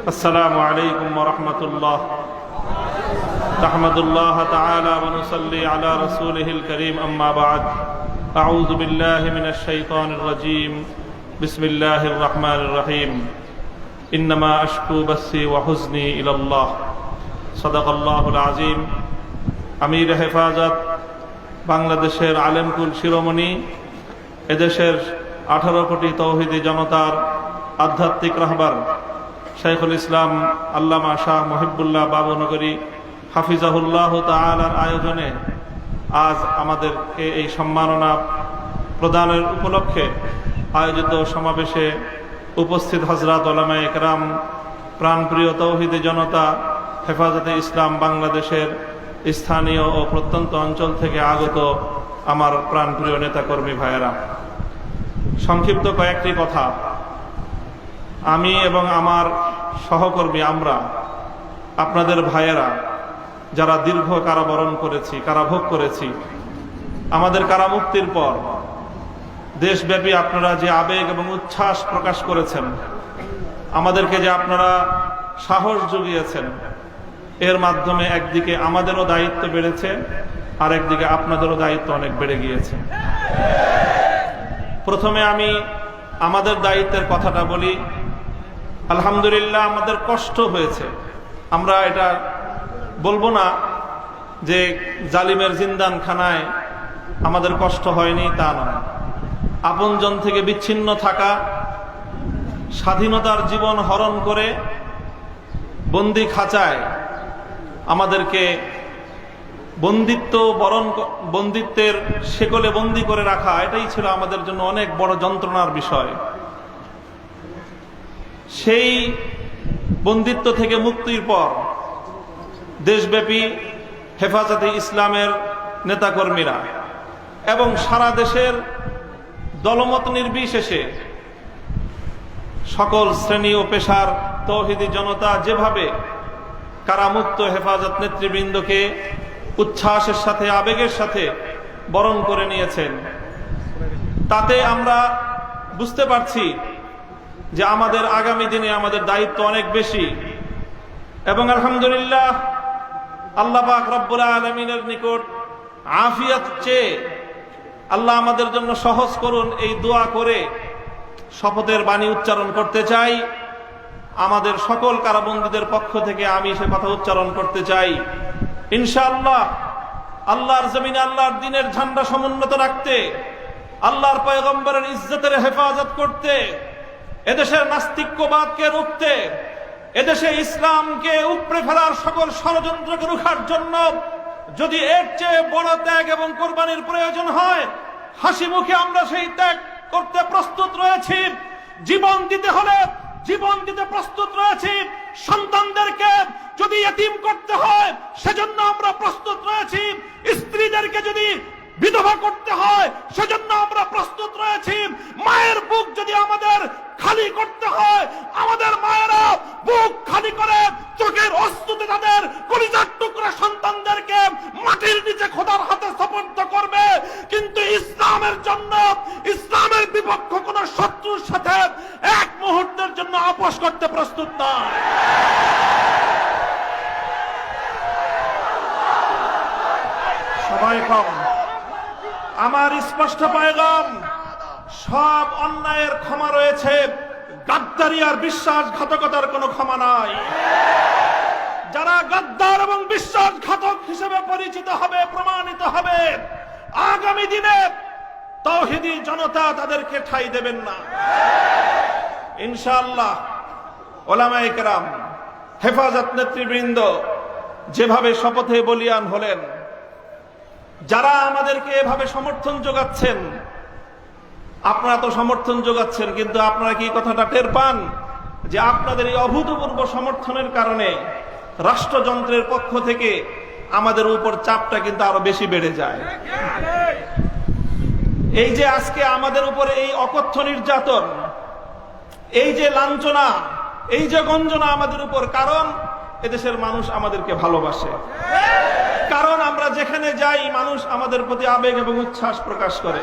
السلام عليكم ورحمة الله. نحمد الله تعالى ونصلي على رسوله الكريم. أما بعد، أعوذ بالله من الشيطان الرجيم. بسم الله الرحمن الرحيم. إنما أشكو بثي وحزني إلى الله. صدق الله العظيم. আমির হেফাজত বাংলাদেশের আলেমকুল শিরোমণি, এদেশের 18 কোটি তৌহিদি জনতার আধ্যাত্মিক রাহবার শাইখুল ইসলাম আল্লামা শাহ মুহিবুল্লাহ বাবুনগরী হাফিজাহুল্লাহ তাআলার আয়োজনে আজ আমাদেরকে এই সম্মাননা প্রদানের উপলক্ষে আয়োজিত সমাবেশে উপস্থিত হযরত উলামায়ে কেরাম, প্রাণপ্রিয় তৌহিদি জনতা, হেফাজতে ইসলাম বাংলাদেশের স্থানীয় ও প্রত্যন্ত অঞ্চল থেকে আগত আমার প্রাণপ্রিয় নেতাকর্মী ভাইয়েরা, সংক্ষিপ্ত কয়েকটি কথা। আমি এবং আমার সহকর্মী, আমরা আপনাদের ভাইয়েরা যারা দীর্ঘ কারাবরণ করেছি, কারাভোগ করেছি, আমাদের কারামুক্তির পর দেশব্যাপী আপনারা যে আবেগ এবং উচ্ছ্বাস প্রকাশ করেছেন, আমাদেরকে যে আপনারা সাহস জুগিয়েছেন, এর মাধ্যমে একদিকে আমাদেরও দায়িত্ব বেড়েছে, আর একদিকে আপনাদেরও দায়িত্ব অনেক বেড়ে গিয়েছে। প্রথমে আমি আমাদের দায়িত্বের কথাটা বলি। আলহামদুলিল্লাহ, আমাদের কষ্ট হয়েছে। আমরা এটা বলবো না যে জালিমের জিন্দানখানায় আমাদের কষ্ট হয়নি, তা নয়। আপনজন থেকে বিচ্ছিন্ন থাকা, স্বাধীনতার জীবন হরণ করে বন্দি খাঁচায় আমাদেরকে বন্দিত্বের শেকলে বন্দি করে রাখা, এটাই ছিল আমাদের জন্য অনেক বড় যন্ত্রণার বিষয়। সেই বন্দিত্ব থেকে মুক্তির পর দেশব্যাপী হেফাজতে ইসলামের নেতাকর্মীরা এবং সারা দেশের দলমত নির্বিশেষে সকল শ্রেণী ও পেশার তৌহিদি জনতা যেভাবে কারামুক্ত হেফাজত নেতৃবৃন্দকে উচ্ছ্বাসের সাথে, আবেগের সাথে বরণ করে নিয়েছেন, তাতে আমরা বুঝতে পারছি যে আমাদের আগামী দিনে আমাদের দায়িত্ব অনেক বেশি। এবং আলহামদুলিল্লাহ, আল্লাহ পাক রব্বুল আলামিনের নিকট আফিয়াত চেয়ে আল্লাহ আমাদের জন্য সহজ করুন, এই দোয়া করে শপথের বাণী উচ্চারণ করতে চাই। আমাদের সকল কারাবন্দীদের পক্ষ থেকে আমি সে কথা উচ্চারণ করতে চাই। ইনশাআল্লাহ আল্লাহর জমিনে আল্লাহর দ্বীনের ঝান্ডা সমুন্নত রাখতে, আল্লাহর পয়গম্বরের ইজ্জতের হেফাজত করতে, এদেশের নাস্তিক্যবাদকে রুখতে, এদেশে ইসলামকে উপড়ে ফেলার সকল ষড়যন্ত্রকে রুখার জন্য যদি এর চেয়ে বড় ত্যাগ এবং কোরবানির প্রয়োজন হয়, হাসি মুখে আমরা সেই ত্যাগ করতে প্রস্তুত রয়েছি। জীবন দিতে হলে জীবন দিতে প্রস্তুত রয়েছি। সন্তানদেরকে যদি ইতিম করতে হয়, সেজন্য আমরা প্রস্তুত রয়েছি। স্ত্রীদেরকে যদি বিধবা করতে হয়, সেজন্য আমরা প্রস্তুত রয়েছি। মায়ের বুক যদি আমাদের খালি করতে হয়, আমাদের মায়েরা বুক খালি করে চোখের অশ্রুতে তাদের কলিজার টুকরা সন্তানদেরকে মাটির নিচে খোদার হাতে সুপর্দ করবে। কিন্তু ইসলামের জন্য, ইসলামের বিপক্ষ কোন শত্রুর সাথে এক মুহূর্তের জন্য আপোষ করতে প্রস্তুত না। সবাই কম, আমার স্পষ্ট পয়গাম, সব অন্যায়ের ক্ষমা রয়েছে, গাদ্দারি আর বিশ্বাসঘাতকতার কোনো ক্ষমা নাই। যারা গাদ্দার এবং বিশ্বাসঘাতক হিসেবে পরিচিত হবে, প্রমাণিত হবে, আগামী দিনে তাওহীদি জনতা তাদেরকে ঠাঁই দেবেন না। ইনশাআল্লাহ উলামায়ে কেরাম, হেফাজত নেতৃবৃন্দ যেভাবে শপথে বলিয়ান হলেন, যারা আমাদেরকে এভাবে সমর্থন যোগাচ্ছেন, আপনারা তো সমর্থন যোগাচ্ছেন, কিন্তু আপনারা কি কথাটা টের পান যে আপনাদের এই অভূতপূর্ব সমর্থনের কারণে রাষ্ট্রযন্ত্রের পক্ষ থেকে আমাদের উপর চাপটা কিন্তু আরো বেশি বেড়ে যায়। এই যে আজকে আমাদের উপরে এই অকথ্য নির্যাতন, এই যে লাঞ্ছনা, এই যে গঞ্জনা আমাদের উপর, কারণ এদেশের মানুষ আমাদেরকে ভালোবাসে, কারণ আমরা যেখানে যাই মানুষ আমাদের প্রতি আবেগ এবং উচ্ছ্বাস প্রকাশ করে।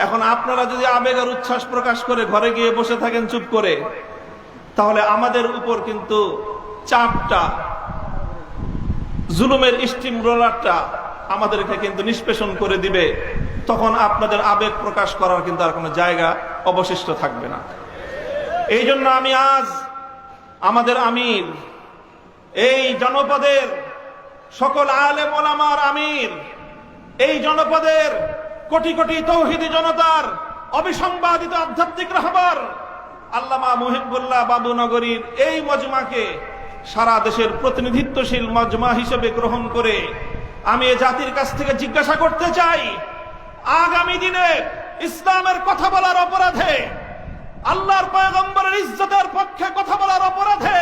এখন আপনারা যদি আবেগ আর উচ্ছ্বাস প্রকাশ করে ঘরে গিয়ে বসে থাকেন চুপ করে, তাহলে আমাদের উপর কিন্তু চাপটা, জুলুমের স্টিম রোলারটা আমাদেরকে কিন্তু নিষ্পেষণ করে দিবে। তখন আপনাদের আবেগ প্রকাশ করার কিন্তু আর কোনো জায়গা অবশিষ্ট থাকবে না। এই জন্য আমি আজ আমাদের আমির, এই জনপদের সকল আলেম ওলামার আমির, এই জনপদের কোটি কোটি তৌহিদি জনতার অবিসংবাদিত আধ্যাত্মিক রাহবার আল্লামা মুহিবুল্লাহ বাবুনগরীর এই মজমাকে সারা দেশের প্রতিনিধিত্বশীল মজমা হিসেবে গ্রহণ করে আমি এ জাতির কাছ থেকে জিজ্ঞাসা করতে চাই, আগামী দিনে ইসলামের কথা বলার অপরাধে, আল্লাহর পয়গম্বরের ইজ্জতের পক্ষে কথা বলার অপরাধে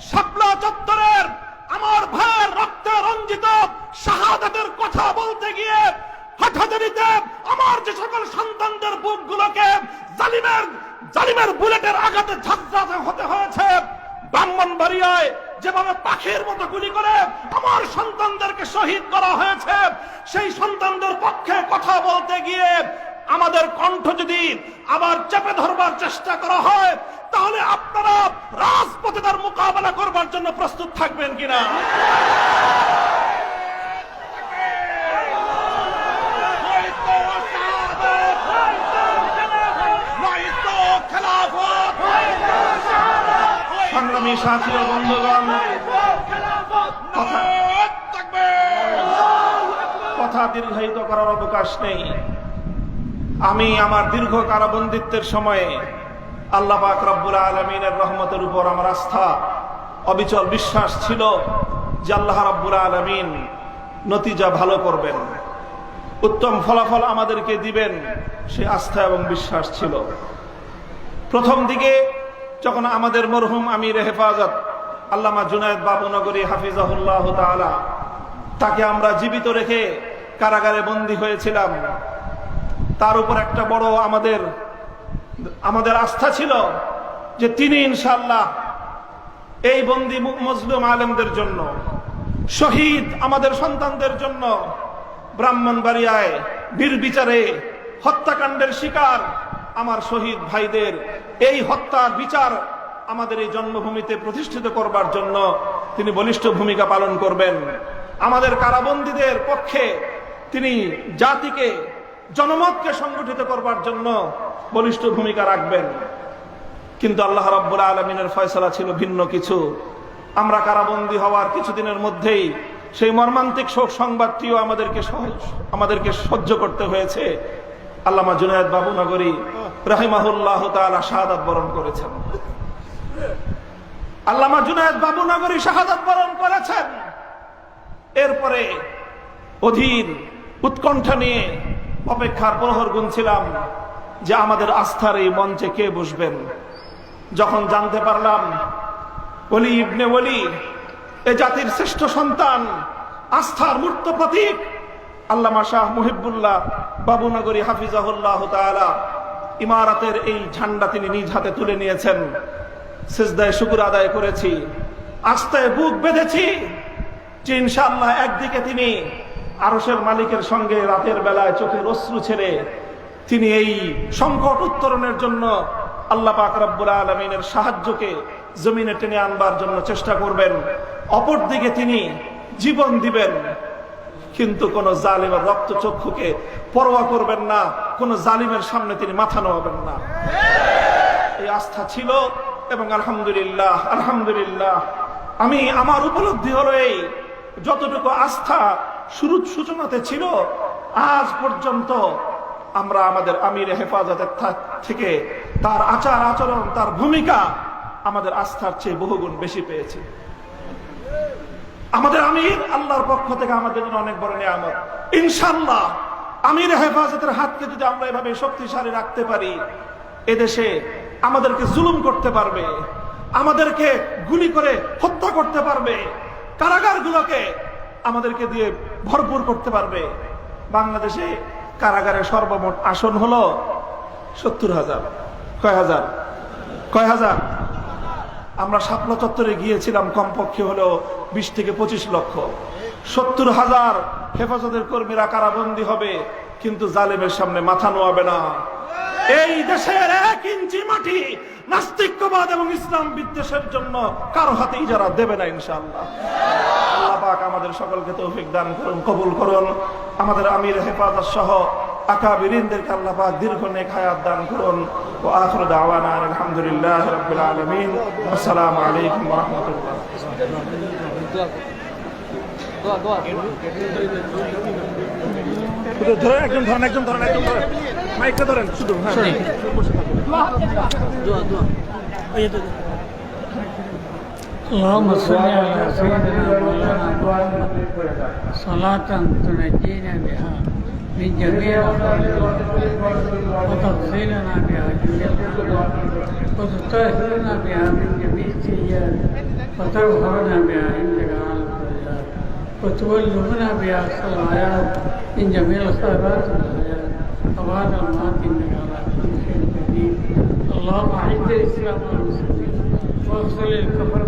শাপলা চত্বরের আমার ভাইয়ের রক্তে রঞ্জিত শাহাদাতের কথা বলতে গিয়ে হাটহাজারিতে আমার যে সকল সন্তানদের বুকগুলোকে জালিমের বুলেটের আঘাতে ঝাঁঝরা হতে হয়েছে, ব্রাহ্মণবাড়িয়ায় যেভাবে পাখির মতো গুলি করে আমার সন্তানদেরকে শহীদ করা হয়েছে, সেই সন্তানদের পক্ষে কথা বলতে গিয়ে আমাদের কণ্ঠ যদি আবার চেপে ধরবার চেষ্টা করা হয়, তাহলে আপনারা রাজপথে তার মোকাবেলা করবার জন্য প্রস্তুত থাকবেন কিনা? সংগ্রামী সাথী ও বন্ধুগণ, কথা দীর্ঘায়িত করার অবকাশ নেই। আমি আমার দীর্ঘ কারাবন্দিত্বের সময়ে আল্লাহ পাক রব্বুল আলামিনের রহমতের উপর আমার আস্থা, অবিচল বিশ্বাস ছিল যে আল্লাহ রব্বুল আলামিন নতিজা ভালো করবেন, উত্তম ফলাফল আমাদেরকে দিবেন, সে আস্থা এবং বিশ্বাস ছিল। প্রথম দিকে যখন আমাদের মরহুম আমির হেফাজত আল্লামা জুনায়েদ বাবুনগরী হাফিজাহুল্লাহ তাআলা, তাকে আমরা জীবিত রেখে কারাগারে বন্দী হয়েছিলাম, তার উপর একটা বড় আমাদের আস্থা ছিল যে তিনি ইনশাআল্লাহ এই বন্দী মজলুম আলেমদের জন্য, শহীদ আমাদের সন্তানদের জন্য, ব্রাহ্মণবাড়িয়ায় নির্বিচারে হত্যাকাণ্ডের শিকার আমার শহীদ ভাইদের এই হত্যার বিচার আমাদের এই জন্মভূমিতে প্রতিষ্ঠিত করবার জন্য তিনি বলিষ্ঠ ভূমিকা পালন করবেন। আমাদের কারাবন্দীদের পক্ষে তিনি জাতিকে, জনমতকে সংগঠিত করবার জন্য বলিষ্ঠ ভূমিকা রাখবেন। কিন্তু আল্লাহ রাব্বুল আলামিনের ফয়সালা ছিল ভিন্ন কিছু। আমরা কারাবন্দী হওয়ার কিছুদিনের মধ্যেই সেই মর্মান্তিক শোক সংবাদটিও আমাদেরকে সহ্য করতে হয়েছে। আল্লামা জুনায়েদ বাবুনগরী রাহিমাহুল্লাহ তাআলা শাহাদাত বরণ করেছেন। আল্লামা জুনায়েদ বাবুনগরী শাহাদাত বরণ করেছেন। এরপরে অধীর উৎকণ্ঠা নিয়ে অপেক্ষার প্রহর গুনছিলাম যে আমাদের আস্থার এই মঞ্চে কে বসবেন। যখন জানতে পারলাম ওলি ইবনে ওলি, এ জাতির শ্রেষ্ঠ সন্তান, আস্থার মূর্ত প্রতীক আল্লামা শাহ মুহিবুল্লাহ বাবুনগরী হাফিজাহুল্লাহ তাআলা ইমারতের এই ঝান্ডা তিনি নিজ হাতে তুলে নিয়েছেন, সিজদায় শুকর আদায় করেছি, আস্থায় বুক বেঁধেছি যে ইনশাআল্লাহ একদিকে তিনি আরশের মালিকের সঙ্গে রাতের বেলায় চোখের অশ্রু ছেড়ে তিনি এই সংকট উত্তরণের জন্য আল্লাহ পাক রব্বুল আলামিনের সাহায্যকে জমিনে টেনে আনবার জন্য চেষ্টা করবেন, অপরদিকে তিনি জীবন দিবেন, কিন্তু কোন জালিমের রক্তচক্ষুকে পরোয়া করবেন না, কোন জালিমের সামনে তিনি মাথা নোয়াবেন না। এই আস্থা ছিল এবং আলহামদুলিল্লাহ আলহামদুলিল্লাহ আমার উপলব্ধি হলো এই যতটুকু আস্থা শুরুর সূচনাতে ছিল, আজ পর্যন্ত আমরা আমাদের আমির হেফাজতের থেকে তার আচার আচরণ, তার ভূমিকা আমাদের আস্থার চেয়ে বহুগুণ বেশি পেয়েছি। আমাদের আমির আল্লাহর পক্ষ থেকে আমাদের জন্য অনেক বড় নিয়ামত। ইনশাআল্লাহ আমির হেফাজতের হাতকে যদি আমরা এভাবে শক্তিশালী রাখতে পারি, এদেশে আমাদেরকে জুলুম করতে পারবে, আমাদেরকে গুলি করে হত্যা করতে পারবে, কারাগারগুলোকে আমাদেরকে দিয়ে ভরপুর করতে পারবে। বাংলাদেশে কারাগারের সর্বমোট আসন হলো ৭০,০০০। কয় হাজার? আমরা শাপলা চত্বরে গিয়েছিলাম, কমপক্ষে হলো ২০ থেকে ২৫ লক্ষ। ৭০,০০০ হেফাজতের কর্মীরা কারাবন্দী হবে, কিন্তু জালেমের সামনে মাথা নোয়াবে না। এই দেশের 1 ইঞ্চি মাটি নাস্তিক্যবাদ এবং ইসলাম বিদ্বেষের জন্য কারো হাতে ইজারা দেবে না ইনশাআল্লাহ। আল্লাহ পাক আমাদের সকলকে তৌফিক দান করুন, কবুল করুন। আমাদের আমির হেফাজত সহ আকাবিরিনদেরকে আল্লাহ পাক দীর্ঘ নেক হায়াত দান করুন। ওয়া আখিরু দাওয়ানা আলহামদুলিল্লাহি রাব্বিল আলামিন। আসসালামু আলাইকুম ওয়া রাহমাতুল্লাহ। একজন ধরেন মাইকটা ধরেন শুধু। اللهم صل على سيدنا مولانا محمد صلاة تنجينا بها من جميع وتغفرنا بها جميع وتطهرنا بها من جميع السيئات وتغفرنا بها عندك على الدرجات وتبلغنا بها الصلاحات من جميع الخيرات والحياة وبعد الموت انك على كل شيء قدير. اللهم اعز الاسلام والمسلمين واغفر للكفرة